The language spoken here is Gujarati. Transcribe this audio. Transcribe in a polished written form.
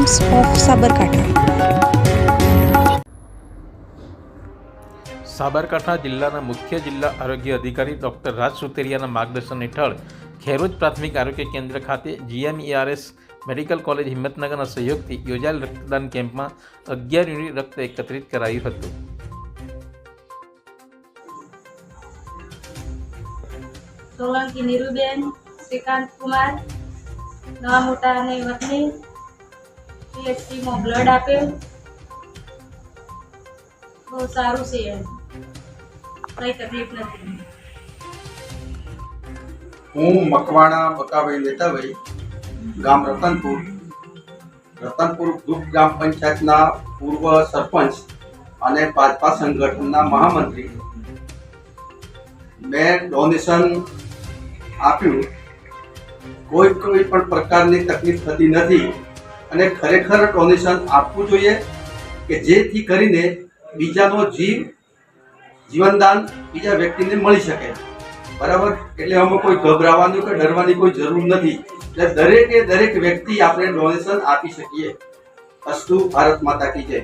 Times of Sabarkantha. સાબરકાંઠા જિલ્લાના મુખ્ય જિલ્લા આરોગ્ય અધિકારી ડૉક્ટર રાજ સુતેરિયાના માર્ગદર્શન હેઠળ ખેરોજ પ્રાથમિક આરોગ્ય કેન્દ્ર ખાતે GMERS મેડિકલ કોલેજ હિંમતનગરના સહયોગથી યોજાયેલ રક્તદાન કેમ્પમાં 11 યુનિટ રક્ત એકત્રિત કરાયું હતું. સોલંકી નીરુબેન, શ્રીકાંત કુમાર, નવા મોટા અને વતની PHCમાં બ્લડ આપેલ. બહુ સારું છે, કઈ તકલીફ નથી. હું મકવાણા બકાભાઈ લેતાભાઈ, ગામ રતનપુર ગ્રુપ ગ્રામ પંચાયતના પૂર્વ સરપંચ અને ભાજપા સંગઠનના મહામંત્રી. મેં ડોનેશન આપ્યું. કોઈ પણ પ્રકારની તકલીફ થતી નથી અને ખરેખર ડોનેશન આપવું જોઈએ કે જેથી કરીને બીજાનો જીવનદાન બીજા વ્યક્તિને મળી શકે. બરાબર, એટલે આમાં કોઈ ગભરાવાની કે ડરવાની કોઈ જરૂર નથી. એટલે દરેક વ્યક્તિ આપણે ડોનેશન આપી શકીએ. અસ્તુ ભારત માતા કી જય.